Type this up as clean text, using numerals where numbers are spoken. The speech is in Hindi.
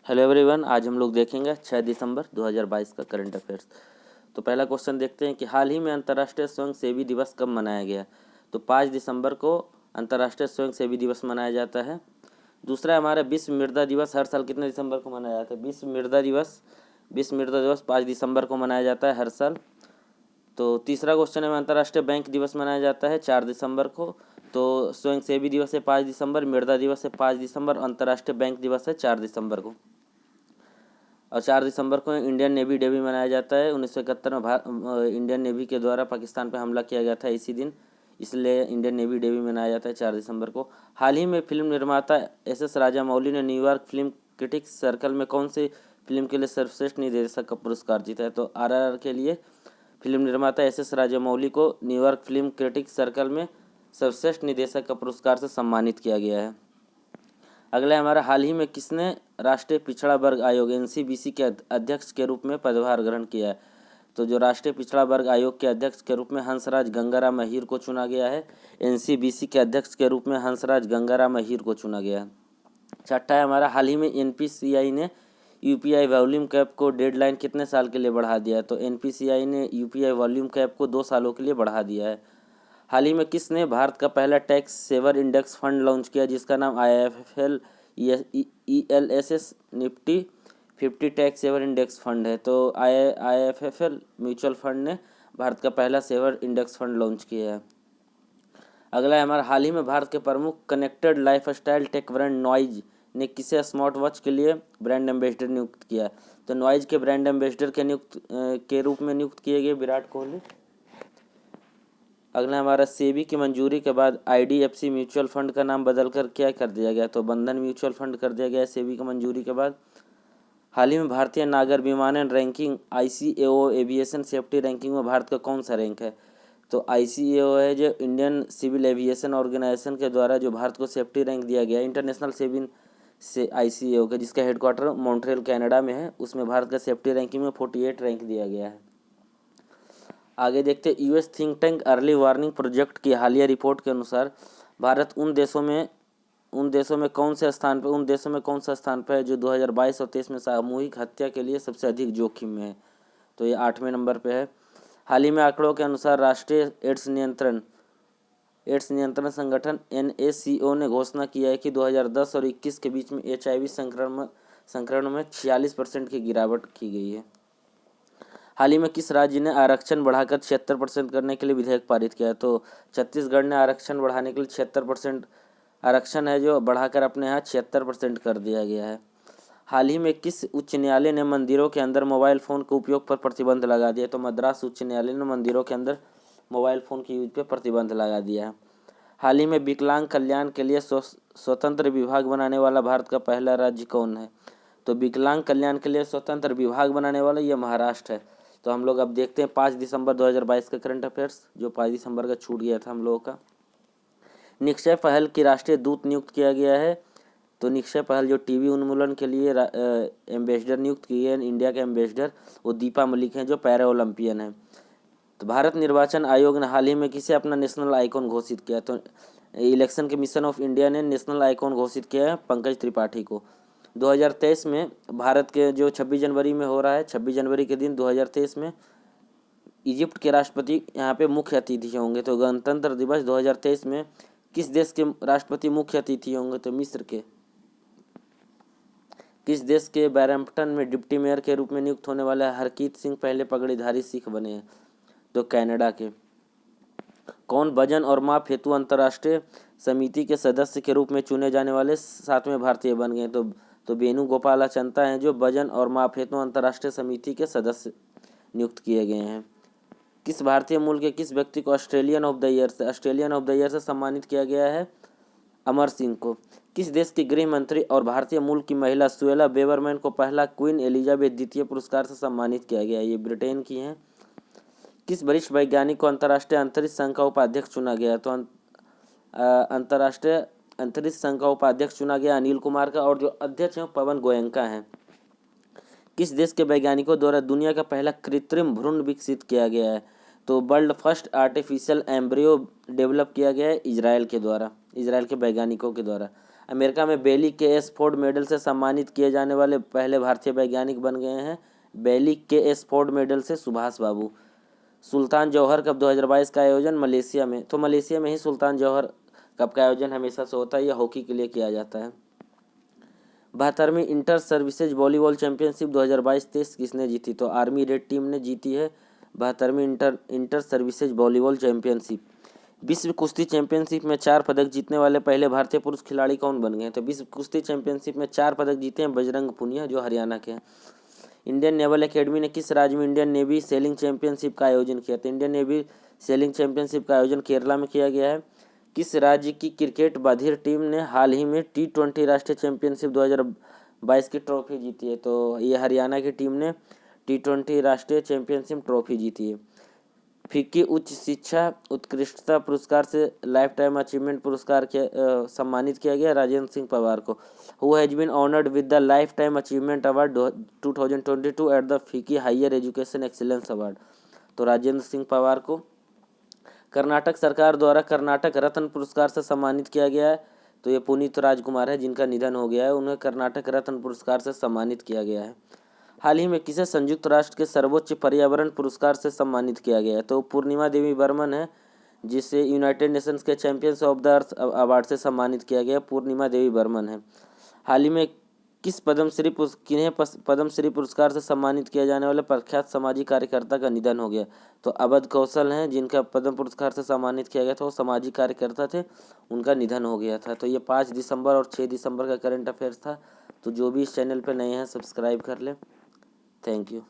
हेलो एवरीवन, आज हम लोग देखेंगे 6 दिसंबर 2022 का करंट अफेयर्स। तो पहला क्वेश्चन देखते हैं कि हाल ही में अंतर्राष्ट्रीय स्वयंसेवी दिवस कब मनाया गया। तो 5 दिसंबर को अंतर्राष्ट्रीय स्वयंसेवी दिवस मनाया जाता है। दूसरा हमारा विश्व मृदा दिवस हर साल कितने दिसंबर को मनाया जाता है। विश्व मृदा दिवस 5 दिसंबर को मनाया जाता है हर साल। तो तीसरा क्वेश्चन है अंतर्राष्ट्रीय बैंक दिवस मनाया जाता है 4 दिसंबर को। तो स्वयंसेवी दिवस है 5 दिसंबर, मृदा दिवस है 5 दिसंबर, अंतर्राष्ट्रीय बैंक दिवस है 4 दिसंबर को। और 4 दिसंबर को इंडियन नेवी डे भी मनाया जाता है। 1971 में इंडियन नेवी के द्वारा पाकिस्तान पर हमला किया गया था इसी दिन, इसलिए इंडियन नेवी डे भी मनाया जाता है 4 दिसंबर को। हाल ही में फिल्म निर्माता एस राजामौली ने न्यूयॉर्क फिल्म क्रिटिक्स सर्कल में कौन सी फिल्म के लिए सर्वश्रेष्ठ निर्देशक का पुरस्कार जीता है। तो RRR के लिए फिल्म निर्माता एस राजामौली को न्यूयॉर्क फिल्म क्रिटिक्स सर्कल में सर्वश्रेष्ठ निर्देशक का पुरस्कार से सम्मानित किया गया है। अगला है हमारा, हाल ही में किसने राष्ट्रीय पिछड़ा वर्ग आयोग NCBC के अध्यक्ष के रूप में पदभार ग्रहण किया है। तो जो राष्ट्रीय पिछड़ा वर्ग आयोग के अध्यक्ष के रूप में हंसराज गंगाराम अहीर को चुना गया है। NCBC के अध्यक्ष के रूप में हंसराज गंगाराम अहीर को चुना गया है। छठा है हमारा, हाल ही में NPCI ने UPI वॉल्यूम कैप को डेडलाइन कितने साल के लिए बढ़ा दिया है। तो NPCI ने UPI वॉल्यूम कैप को 2 सालों के लिए बढ़ा दिया है। हाल ही में किसने भारत का पहला tax saver index fund launch किया जिसका नाम IIFL ELSS Nifty 50 tax saver index fund है। तो IIFL म्यूचुअल फंड ने भारत का पहला सेवर इंडेक्स फंड लॉन्च किया है। अगला है हमारा, हाल ही में भारत के प्रमुख connected lifestyle tech brand Noise ने किसे स्मार्ट वॉच के लिए ब्रांड एम्बेसडर नियुक्त किया। तो नॉइज के ब्रांड एम्बेसडर के रूप में नियुक्त किए गए विराट कोहली। अगला हमारा, सेबी की मंजूरी के बाद IDFC म्यूचुअल फंड का नाम बदलकर क्या कर दिया गया। तो बंधन म्यूचुअल फंड कर दिया गया सेबी की मंजूरी के बाद। हाल ही में भारतीय नागर विमानन ranking ICAO aviation safety ranking में भारत का कौन सा रैंक है। तो ICAO है जो इंडियन सिविल एविएशन ऑर्गेनाइजेशन के द्वारा जो भारत को सेफ्टी रैंक दिया गया इंटरनेशनल सिविल से ICAO के, जिसका हेडक्वार्टर मॉन्ट्रियल कनाडा में है, उसमें भारत का सेफ्टी रैंकिंग में 48 रैंक दिया गया है। आगे देखते हैं, US think tank early warning project की हालिया रिपोर्ट के अनुसार भारत उन देशों में कौन सा स्थान पर है जो 2022 और 23 में सामूहिक हत्या के लिए सबसे अधिक जोखिम में है। तो ये 8वें नंबर पे है। हाल ही में आंकड़ों के अनुसार राष्ट्रीय एड्स नियंत्रण संगठन NACO ने घोषणा किया है कि 2010 और 21 के बीच में HIV संक्रमण में 46% की गिरावट की गई है। हाल ही में किस राज्य ने आरक्षण बढ़ाकर 76% करने के लिए विधेयक पारित किया है। तो छत्तीसगढ़ ने आरक्षण बढ़ाने के लिए 76% आरक्षण है जो बढ़ाकर अपने यहाँ 76% कर दिया गया है। हाल ही में किस उच्च न्यायालय ने मंदिरों के अंदर मोबाइल फ़ोन के उपयोग पर प्रतिबंध लगा दिया। तो मद्रास उच्च न्यायालय ने मंदिरों के अंदर मोबाइल फ़ोन के यूज पर प्रतिबंध लगा दिया है। हाल ही में विकलांग कल्याण के लिए स्वतंत्र विभाग बनाने वाला भारत का पहला राज्य कौन है। तो विकलांग कल्याण के लिए स्वतंत्र विभाग बनाने वाला ये महाराष्ट्र है। तो हम लोग अब देखते हैं 5 दिसंबर 2022 का करंट अफेयर्स, जो 5 दिसंबर का छूट गया था हम लोगों का। निक्षय पहल की राष्ट्रीय दूत नियुक्त किया गया है। तो निक्षय पहल जो टीबी उन्मूलन के लिए एम्बेसडर नियुक्त किए हैं, इंडिया के एम्बेसडर वो दीपा मलिक हैं जो पैरा ओलंपियन है। तो भारत निर्वाचन आयोग ने हाल ही में किसे अपना नेशनल आइकॉन घोषित किया। तो इलेक्शन कमीशन ऑफ इंडिया ने नेशनल आइकॉन घोषित किया है पंकज त्रिपाठी को। 2023 में भारत के जो 26 जनवरी में हो रहा है, 26 जनवरी के दिन 2023 में इजिप्ट के राष्ट्रपति यहाँ पे मुख्य अतिथि होंगे। तो गणतंत्र दिवस 2023 में किस देश के राष्ट्रपति मुख्य अतिथि होंगे। तो मिस्र के। किस देश के बैरम्पटन में डिप्टी मेयर के रूप में नियुक्त होने वाले हरकीत सिंह पहले पगड़ीधारी सिख बने हैं। तो कनाडा के। कौन वजन और माप हेतु अंतर्राष्ट्रीय समिति के सदस्य के रूप में चुने जाने वाले 7वें भारतीय बन गए। तो वेणुगोपालाचारी हैं जो वजन और माप हेतु अंतर्राष्ट्रीय समिति के सदस्य नियुक्त किए गए हैं। किस भारतीय मूल के किस व्यक्ति को ऑस्ट्रेलियन ऑफ द ईयर से सम्मानित किया गया है। अमर सिंह को। किस देश की गृह मंत्री और भारतीय मूल की महिला सुएला बेवरमैन को पहला क्वीन एलिजाबेथ द्वितीय पुरस्कार से सम्मानित किया गया। ये ब्रिटेन की हैं। किस वरिष्ठ वैज्ञानिक को अंतर्राष्ट्रीय अंतरिक्ष संघ का उपाध्यक्ष चुना गया। तो अंतर्राष्ट्रीय अंतरिक्ष संघ का उपाध्यक्ष चुना गया अनिल कुमार का, और जो अध्यक्ष हैं पवन गोयनका हैं। किस देश के वैज्ञानिकों द्वारा दुनिया का पहला कृत्रिम भ्रूण विकसित किया गया है। तो world first artificial embryo develop किया गया है इजराइल के वैज्ञानिकों के द्वारा। अमेरिका में बेली के एस फोर्ड मेडल से सम्मानित किए जाने वाले पहले भारतीय वैज्ञानिक बन गए हैं बेली के एस फोर्ड मेडल से सुभाष बाबू। सुल्तान जौहर कप 2022 का आयोजन मलेशिया में, तो मलेशिया में ही सुल्तान जौहर कप का आयोजन हमेशा से होता है, यह हॉकी के लिए किया जाता है। 72वीं इंटर सर्विसेज वॉलीबॉल चैंपियनशिप 2022-23 किसने जीती, तो आर्मी रेड टीम ने जीती है 72वीं इंटर सर्विसेज वॉलीबॉल चैंपियनशिप। विश्व कुश्ती चैंपियनशिप में 4 पदक जीतने वाले पहले भारतीय पुरुष खिलाड़ी कौन बन गए हैं, तो विश्व कुश्ती चैंपियनशिप में 4 पदक जीते हैं बजरंग पुनिया जो हरियाणा के हैं। इंडियन नेवल एकेडमी ने किस राज्य में इंडियन नेवी सेलिंग चैंपियनशिप का आयोजन किया, तो इंडियन नेवी सेलिंग चैंपियनशिप का आयोजन केरला में किया गया है। किस राज्य की क्रिकेट बधिर टीम ने हाल ही में T20 राष्ट्रीय चैंपियनशिप 2022 की ट्रॉफी जीती है, तो ये हरियाणा की टीम ने T20 राष्ट्रीय चैंपियनशिप ट्रॉफी जीती है। फिक्की उच्च शिक्षा उत्कृष्टता पुरस्कार से लाइफ टाइम अचीवमेंट पुरस्कार के सम्मानित किया गया राजेंद्र सिंह पवार को। Who has been honoured with the lifetime achievement award 2022 at the FICCI higher education excellence award, तो राजेंद्र सिंह पवार को। कर्नाटक सरकार द्वारा कर्नाटक रत्न पुरस्कार से सम्मानित किया गया है, तो ये पुनीत राजकुमार है जिनका निधन हो गया है, उन्हें कर्नाटक रत्न पुरस्कार से सम्मानित किया गया है। हाल ही में किसे संयुक्त राष्ट्र के सर्वोच्च पर्यावरण पुरस्कार से सम्मानित किया गया है, तो पूर्णिमा देवी बर्मन है जिसे यूनाइटेड नेशंस के champions of the earth award से सम्मानित किया गया। पूर्णिमा देवी बर्मन है। हाल ही में किन्हें पद्मश्री पुरस्कार से सम्मानित किया जाने वाले प्रख्यात सामाजिक कार्यकर्ता का निधन हो गया, तो अवध कौशल हैं जिनका पद्म पुरस्कार से सम्मानित किया गया था, वो सामाजिक कार्यकर्ता थे, उनका निधन हो गया था। तो ये 5 दिसंबर और 6 दिसंबर का करंट अफेयर्स था। तो जो भी इस चैनल पर नए हैं सब्सक्राइब कर लें। Thank you.